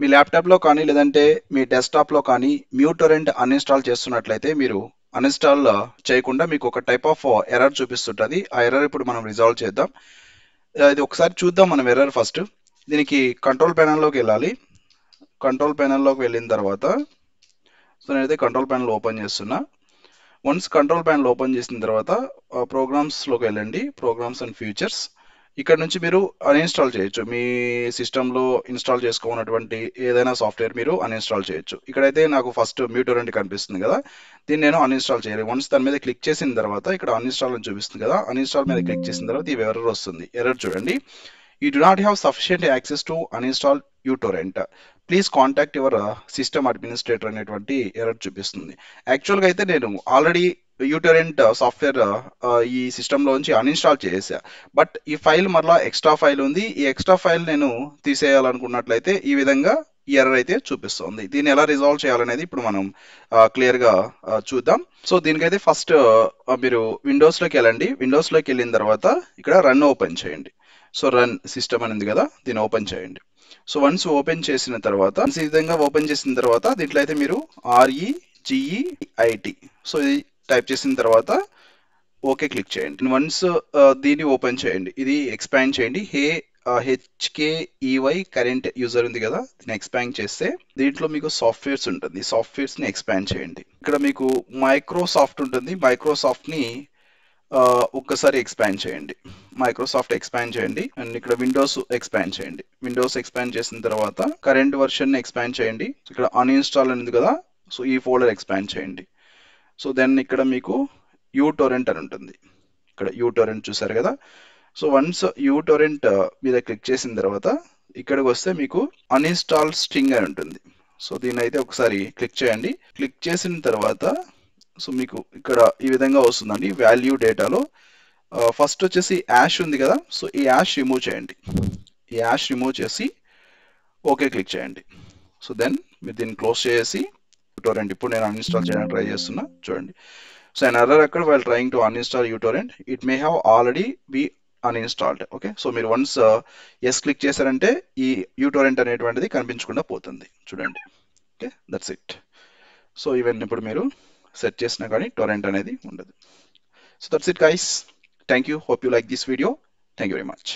మీ ల్యాప్టాప్లో కానీ లేదంటే మీ డెస్క్టాప్లో కానీ మ్యూటరెంట్ అన్ఇన్స్టాల్ చేస్తున్నట్లయితే మీరు అన్ఇన్స్టాల్ చేయకుండా మీకు ఒక టైప్ ఆఫ్ ఎర్రర్ చూపిస్తుంటుంది. ఆ ఎర్రర్ ఇప్పుడు మనం రిజాల్వ్ చేద్దాం. ఇది ఒకసారి చూద్దాం మనం ఎర్రర్ ఫస్ట్. దీనికి కంట్రోల్ ప్యానల్లోకి వెళ్ళాలి. కంట్రోల్ ప్యానల్లోకి వెళ్ళిన తర్వాత సో నేనైతే కంట్రోల్ ప్యానల్ ఓపెన్ చేస్తున్నా. వన్స్ కంట్రోల్ ప్యానల్ ఓపెన్ చేసిన తర్వాత ప్రోగ్రామ్స్లోకి వెళ్ళండి, ప్రోగ్రామ్స్ అండ్ ఫీచర్స్. ఇక్కడ నుంచి మీరు అన్ఇన్స్టాల్ చేయొచ్చు. మీ సిస్టంలో ఇన్స్టాల్ చేసుకోనటువంటి ఏదైనా సాఫ్ట్వేర్ మీరు అన్ఇన్స్టాల్ చేయొచ్చు. ఇక్కడైతే నాకు ఫస్ట్ మ్యూటరెంట్ కనిపిస్తుంది కదా, దీన్ని నేను అన్ఇన్స్టాల్ చేయాలి. వన్స్ దాని మీద క్లిక్ చేసిన తర్వాత ఇక్కడ అన్ఇన్స్టాల్ అని చూపిస్తుంది కదా, అన్ఇన్స్టాల్ మీద క్లిక్ చేసిన తర్వాత ఈ ఎర్రర్ వస్తుంది. ఎర్రర్ చూడండి, you do not have sufficient access to uninstall uTorrent, please contact your system administrator అనేటువంటి ఎర్రర్ చూపిస్తుంది. యాక్చువల్గా అయితే నేను ఆల్రెడీ యూటరెంట్ సాఫ్ట్వేర్ ఈ సిస్టంలోంచి అన్ఇన్స్టాల్ చేసా. బట్ ఈ ఫైల్ మరలా ఎక్స్ట్రా ఫైల్ ఉంది. ఈ ఎక్స్ట్రా ఫైల్ నేను తీసేయాలనుకున్నట్లయితే ఈ విధంగా ఈ ఎర్రర్ అయితే చూపిస్తుంది. దీన్ని ఎలా రిజాల్వ్ చేయాలనేది ఇప్పుడు మనం క్లియర్గా చూద్దాం. సో దీనికైతే ఫస్ట్ మీరు విండోస్లోకి వెళ్ళండి. విండోస్లోకి వెళ్ళిన తర్వాత ఇక్కడ రన్ ఓపెన్ చేయండి. సో రన్ సిస్టమ్ అని ఉంది కదా, దీన్ని ఓపెన్ చేయండి. సో వన్స్ ఓపెన్ చేసిన తర్వాత ఈ విధంగా ఓపెన్ చేసిన తర్వాత దీంట్లో అయితే మీరు REGEIT సో ఇది టైప్ చేసిన తర్వాత ఓకే క్లిక్ చేయండి. వన్స్ దీన్ని ఓపెన్ చేయండి, ఇది ఎక్స్పాండ్ చేయండి. HKEY కరెంట్ యూజర్ ఉంది కదా, దీన్ని ఎక్స్పాండ్ చేస్తే దీంట్లో మీకు సాఫ్ట్వేర్స్ ఉంటుంది. సాఫ్ట్వేర్స్ని ఎక్స్పాండ్ చేయండి. ఇక్కడ మీకు మైక్రోసాఫ్ట్ ఉంటుంది, మైక్రోసాఫ్ట్ని ఒక్కసారి ఎక్స్పాండ్ చేయండి. మైక్రోసాఫ్ట్ ఎక్స్పాండ్ చేయండి అండ్ ఇక్కడ విండోస్ ఎక్స్పాండ్ చేయండి. విండోస్ ఎక్స్పాండ్ చేసిన తర్వాత కరెంట్ వర్షన్ ఎక్స్పాండ్ చేయండి. ఇక్కడ అన్ఇన్స్టాల్ అనేది కదా, సో ఈ ఫోల్డర్ ఎక్స్పాండ్ చేయండి. సో దెన్ ఇక్కడ మీకు యూటోరెంట్ అని ఉంటుంది. ఇక్కడ యూటోరెంట్ చూసారు కదా. సో వన్స్ యూటోరెంట్ మీద క్లిక్ చేసిన తర్వాత ఇక్కడికి వస్తే మీకు అన్ఇన్స్టాల్ స్ట్రింగ్ అని ఉంటుంది. సో దీన్ని అయితే ఒకసారి క్లిక్ చేయండి. క్లిక్ చేసిన తర్వాత సో మీకు ఇక్కడ ఈ విధంగా వస్తుందండి. వాల్యూ డేటాలో ఫస్ట్ వచ్చేసి యాష్ ఉంది కదా, సో ఈ యాష్ రిమూవ్ చేయండి. ఈ యాష్ రిమూవ్ చేసి ఓకే క్లిక్ చేయండి. సో దెన్ మీరు దీన్ని క్లోజ్ చేసి యూటోరెంట్ ఇప్పుడు నేను అన్ఇన్స్టాల్ చేయడానికి ట్రై చేస్తున్నా, చూడండి. So an error occurred while trying to uninstall uTorrent. It may have already be uninstalled. Okay, so మీరు వన్స్ ఎస్ క్లిక్ చేశారంటే ఈ uTorrent అనేటువంటిది కనిపించకుండా పోతుంది, చూడండి. Okay, that's it. So even ఇప్పుడు మీరు సెట్ చేసినా కానీ టొరెంట్ అనేది ఉండదు. So that's it guys. Thank you. Hope you like this video. Thank you very much.